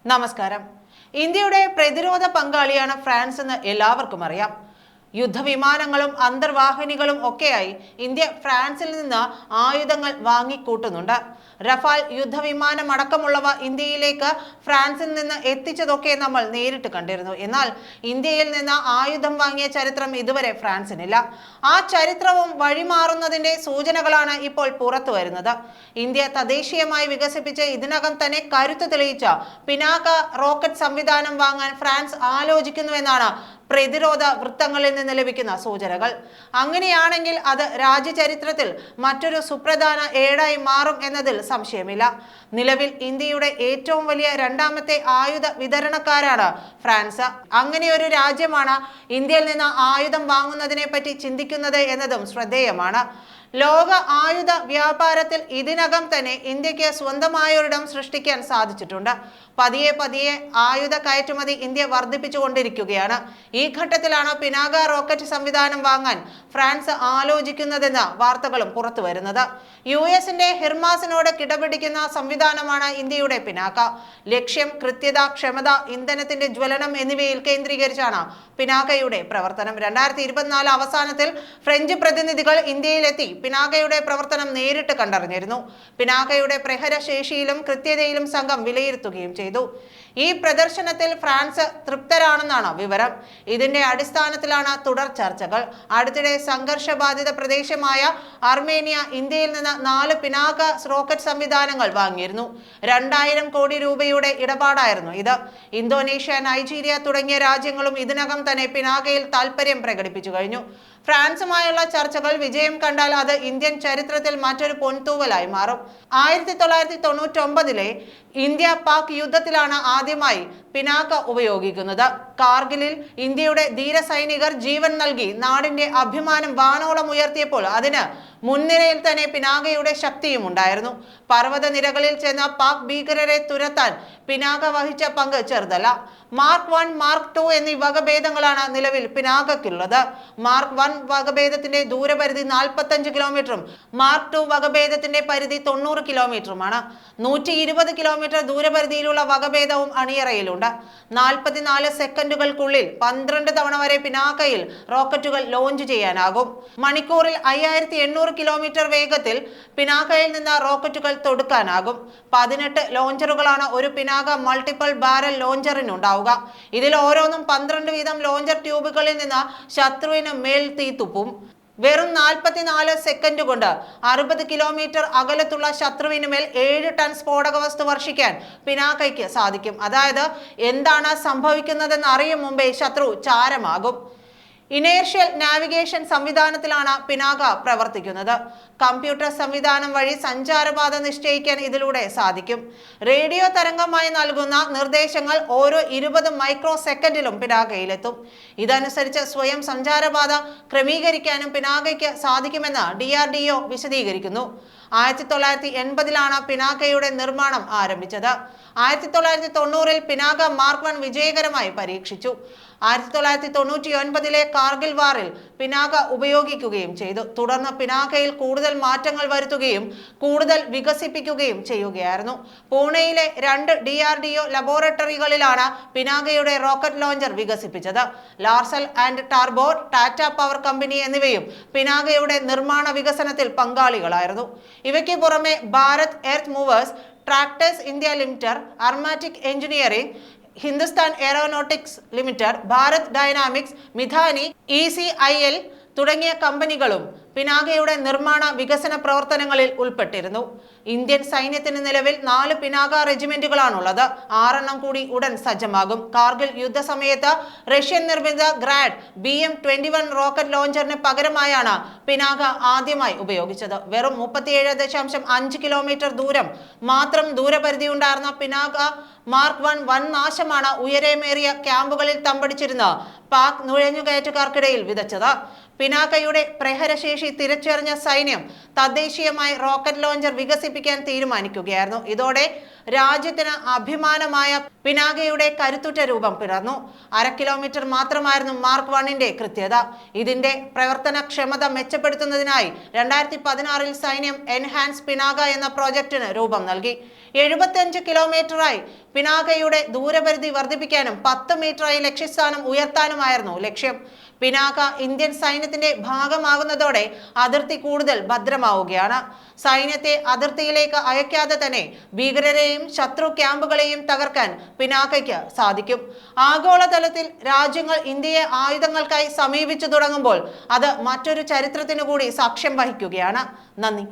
നമസ്കാരം. ഇന്ത്യയുടെ പ്രതിരോധ പങ്കാളിയാണ് ഫ്രാൻസ് എന്ന് എല്ലാവർക്കും അറിയാം. യുദ്ധവിമാനങ്ങളും അന്തർവാഹിനികളും ഒക്കെയായി ഇന്ത്യ ഫ്രാൻസിൽ നിന്ന് ആയുധങ്ങൾ വാങ്ങിക്കൂട്ടുന്നുണ്ട്. റഫാൽ യുദ്ധവിമാനം അടക്കമുള്ളവ ഇന്ത്യയിലേക്ക് ഫ്രാൻസിൽ നിന്ന് എത്തിച്ചതൊക്കെ നമ്മൾ നേരിട്ട് കണ്ടിരുന്നു. എന്നാൽ ഇന്ത്യയിൽ നിന്ന് ആയുധം വാങ്ങിയ ചരിത്രം ഇതുവരെ ഫ്രാൻസിനില്ല. ആ ചരിത്രവും വഴിമാറുന്നതിന്റെ സൂചനകളാണ് ഇപ്പോൾ പുറത്തു വരുന്നത്. ഇന്ത്യ തദ്ദേശീയമായി വികസിപ്പിച്ച് ഇതിനകം തന്നെ കരുത്ത് തെളിയിച്ച പിനാക റോക്കറ്റ് സംവിധാനം വാങ്ങാൻ ഫ്രാൻസ് ആലോചിക്കുന്നുവെന്നാണ് പ്രതിരോധ വൃത്തങ്ങളിൽ നിന്ന് ലഭിക്കുന്ന സൂചനകൾ. അങ്ങനെയാണെങ്കിൽ അത് രാജ്യചരിത്രത്തിൽ മറ്റൊരു സുപ്രധാന ഏടായി മാറും എന്നതിൽ സംശയമില്ല. നിലവിൽ ഇന്ത്യയുടെ ഏറ്റവും വലിയ രണ്ടാമത്തെ ആയുധ വിതരണക്കാരാണ് ഫ്രാൻസ്. അങ്ങനെ ഒരു രാജ്യമാണ് ഇന്ത്യയിൽ നിന്ന് ആയുധം വാങ്ങുന്നതിനെ പറ്റി ചിന്തിക്കുന്നത് എന്നതും ശ്രദ്ധേയമാണ്. ലോക ആയുധ വ്യാപാരത്തിൽ ഇതിനകം തന്നെ ഇന്ത്യക്ക് സ്വന്തമായൊരിടം സൃഷ്ടിക്കാൻ സാധിച്ചിട്ടുണ്ട്. പതിയെ ആയുധ കയറ്റുമതി ഇന്ത്യ വർദ്ധിപ്പിച്ചുകൊണ്ടിരിക്കുകയാണ്. ഈ ഘട്ടത്തിലാണ് പിനാക റോക്കറ്റ് സംവിധാനം വാങ്ങാൻ ഫ്രാൻസ് ആലോചിക്കുന്നതെന്ന വാർത്തകളും പുറത്തു വരുന്നത്. യുഎസിന്റെ ഹിർമാസിനോട് കിടപിടിക്കുന്ന സംവിധാനമാണ് ഇന്ത്യയുടെ പിനാക. ലക്ഷ്യം, കൃത്യത, ക്ഷമത, ഇന്ധനത്തിന്റെ ജ്വലനം എന്നിവയിൽ കേന്ദ്രീകരിച്ചാണ് പിനാകയുടെ പ്രവർത്തനം. 2024 അവസാനത്തിൽ ഫ്രഞ്ച് പ്രതിനിധികൾ ഇന്ത്യയിലെത്തി പിനാകയുടെ പ്രവർത്തനം നേരിട്ട് കണ്ടറിഞ്ഞിരുന്നു. പിനാകയുടെ പ്രഹരശേഷിയിലും കൃത്യതയിലും സംഘം വിലയിരുത്തുകയും ചെയ്തു. ഈ പ്രദർശനത്തിൽ ഫ്രാൻസ് തൃപ്തരാണെന്നാണ് വിവരം. ഇതിന്റെ അടിസ്ഥാനത്തിലാണ് തുടർ ചർച്ചകൾ. അടുത്തിടെ സംഘർഷബാധിത പ്രദേശമായ അർമേനിയ ഇന്ത്യയിൽ നിന്ന് 4 പിനാക റോക്കറ്റ് സംവിധാനങ്ങൾ വാങ്ങിയിരുന്നു. 2000 കോടി രൂപയുടെ ഇടപാടായിരുന്നു ഇത്. ഇന്തോനേഷ്യ, നൈജീരിയ തുടങ്ങിയ രാജ്യങ്ങളും ഇതിനകം തന്നെ പിനാകയിൽ താൽപര്യം പ്രകടിപ്പിച്ചു കഴിഞ്ഞു. ഫ്രാൻസുമായുള്ള ചർച്ചകൾ വിജയം കണ്ടാൽ അത് ഇന്ത്യൻ ചരിത്രത്തിൽ മറ്റൊരു പൊൻതൂവലായി മാറും. 1999 ഇന്ത്യ പാക് യുദ്ധത്തിലാണ് ആദ്യമായി പിനാക ഉപയോഗിക്കുന്നത്. കാർഗിലിൽ ഇന്ത്യയുടെ ധീര സൈനികർ ജീവൻ നൽകി നാടിന്റെ അഭിമാനം വാനോളം ഉയർത്തിയപ്പോൾ അതിന് മുൻനിരയിൽ തന്നെ പിനാകയുടെ ശക്തിയും ഉണ്ടായിരുന്നു. പർവ്വത നിരകളിൽ ചെന്ന പാക് ഭീകരരെ തുരത്താൻ പിനാക വഹിച്ച പങ്ക് ചെറുതല്ല. മാർക്ക് 1, മാർക്ക് 2 എന്നീ വകഭേദങ്ങളാണ് നിലവിൽ പിനാകയ്ക്കുള്ളത്. മാർക്ക് 1 വകഭേദത്തിന്റെ ദൂരപരിധി 45 കിലോമീറ്ററും മാർക്ക് 2 വകഭേദത്തിന്റെ പരിധി 90 കിലോമീറ്ററുമാണ്. 120 കിലോമീറ്റർ ദൂരപരിധിയിലുള്ള വകഭേദവും അണിയറയിലുണ്ട്. 44 സെക്കൻഡുകൾക്കുള്ളിൽ 12 തവണ വരെ പിനാകയിൽ റോക്കറ്റുകൾ ലോഞ്ച് ചെയ്യാനാകും. മണിക്കൂറിൽ 5800 കിലോമീറ്റർ വേഗത്തിൽ പിനാകയിൽ നിന്ന് റോക്കറ്റുകൾ തൊടുക്കാനാകും. 18 ലോഞ്ചറുകളാണ് ഒരു പിനാക മൾട്ടിപ്പിൾ ബാരൽ ലോഞ്ചറിനുണ്ടാവുക. ഇതിൽ ഓരോന്നും 12 വീതം ലോഞ്ചർ ട്യൂബുകളിൽ നിന്ന് ശത്രുവിന് മേൽ തീ തുപ്പും. വെറും 44 സെക്കൻഡ് കൊണ്ട് 60 കിലോമീറ്റർ അകലത്തുള്ള ശത്രുവിനുമേൽ 7 ടൺ സ്ഫോടക വസ്തു വർഷിക്കാൻ പിനാകയ്ക്ക് സാധിക്കും. അതായത് എന്താണ് സംഭവിക്കുന്നതെന്ന് അറിയും മുമ്പേ ശത്രു ചാരമാകും. ഇനേർഷ്യൽ നാവിഗേഷൻ സംവിധാനത്തിലാണ് പിനാക പ്രവർത്തിക്കുന്നത്. കമ്പ്യൂട്ടർ സംവിധാനം വഴി സഞ്ചാരപാത നിശ്ചയിക്കാൻ ഇതിലൂടെ സാധിക്കും. റേഡിയോ തരംഗമായി നൽകുന്ന നിർദ്ദേശങ്ങൾ ഓരോ 20 മൈക്രോ സെക്കൻഡിലും പിനാകയിലെത്തും. ഇതനുസരിച്ച് സ്വയം സഞ്ചാരപാത ക്രമീകരിക്കാനും പിനാകയ്ക്ക് സാധിക്കുമെന്ന് DRDO വിശദീകരിക്കുന്നു. 1980 പിനാകയുടെ നിർമ്മാണം ആരംഭിച്ചത്. 1990 പിനാക മാർക്ക് 1 വിജയകരമായി പരീക്ഷിച്ചു. 1999 കാർഗിൽ വാറിൽ പിനാക ഉപയോഗിക്കുകയും ചെയ്തു. തുടർന്ന് പിനാകയിൽ കൂടുതൽ മാറ്റങ്ങൾ വരുത്തുകയും കൂടുതൽ വികസിപ്പിക്കുകയും ചെയ്യുകയായിരുന്നു. പൂനെയിലെ 2 DRDO ലബോറട്ടറികളിലാണ് പിനാകയുടെ റോക്കറ്റ് ലോഞ്ചർ വികസിപ്പിച്ചത്. ലാർസൽ ആൻഡ് ടാർബോ, ടാറ്റ പവർ കമ്പനി എന്നിവയും പിനാകയുടെ നിർമ്മാണ വികസനത്തിൽ പങ്കാളികളായിരുന്നു. ഇവയ്ക്ക് പുറമെ Bharat earth movers, tractors India limited, അർമാറ്റിക് engineering, Hindustan aeronautics limited, Bharat dynamics, Midhani, ECIL തുടങ്ങിയ കമ്പനികളും പിനാകയുടെ നിർമ്മാണ വികസന പ്രവർത്തനങ്ങളിൽ ഉൾപ്പെട്ടിരുന്നു. ഇന്ത്യൻ സൈന്യത്തിന് നിലവിൽ 4 പിനാക റെജിമെന്റുകളാണുള്ളത്. 6 കൂടി ഉടൻ സജ്ജമാകും. കാർഗിൽ യുദ്ധസമയത്ത് റഷ്യൻ നിർമ്മിത ഗ്രാഡ് BM-21 റോക്കറ്റ് ലോഞ്ചറിന് പകരമായാണ് പിനാക ആദ്യമായി ഉപയോഗിച്ചത്. വെറും 37.5 കിലോമീറ്റർ ദൂരം മാത്രം ദൂരപരിധി ഉണ്ടായിരുന്ന പിനാക മാർക്ക് 1 വൻ നാശമാണ് ഉയരമേറിയ ക്യാമ്പുകളിൽ തമ്പടിച്ചിരുന്ന പാക് നുഴഞ്ഞുകയറ്റക്കാർക്കിടയിൽ വിതച്ചത്. പിനാകയുടെ പ്രഹരശേഷി തിരിച്ചറിഞ്ഞ സൈന്യം തദ്ദേശീയമായി റോക്കറ്റ് ലോഞ്ചർ വികസിപ്പിക്കാൻ തീരുമാനിക്കുകയായിരുന്നു. ഇതോടെ രാജ്യത്തിന് അഭിമാനമായ പിനാകയുടെ കരുത്തുറ്റ രൂപം പിറന്നു. 1/2 കിലോമീറ്റർ മാത്രമായിരുന്നു മാർക്ക് 1ന്റെ കൃത്യത. ഇതിന്റെ പ്രവർത്തനക്ഷമത മെച്ചപ്പെടുത്തുന്നതിനായി 2016 സൈന്യം എൻഹാൻസ് പിനാക എന്ന പ്രോജക്ടിന് രൂപം നൽകി. 75 കിലോമീറ്ററായി പിനാകയുടെ ദൂരപരിധി വർദ്ധിപ്പിക്കാനും 10 മീറ്ററായി ലക്ഷ്യസ്ഥാനം ഉയർത്താനുമായിരുന്നു ലക്ഷ്യം. പിനാക ഇന്ത്യൻ സൈന്യത്തിന്റെ ഭാഗമാകുന്നതോടെ അതിർത്തി കൂടുതൽ ഭദ്രമാവുകയാണ്. സൈന്യത്തെ അതിർത്തിയിലേക്ക് അയക്കാതെ തന്നെ ഭീകരരെയും ശത്രു ക്യാമ്പുകളെയും തകർക്കാൻ പിനാകയ്ക്ക് സാധിക്കും. ആഗോളതലത്തിൽ രാജ്യങ്ങൾ ഇന്ത്യയെ ആയുധങ്ങൾക്കായി സമീപിച്ചു തുടങ്ങുമ്പോൾ അത് മറ്റൊരു ചരിത്രത്തിനു കൂടി സാക്ഷ്യം വഹിക്കുകയാണ്. നന്ദി.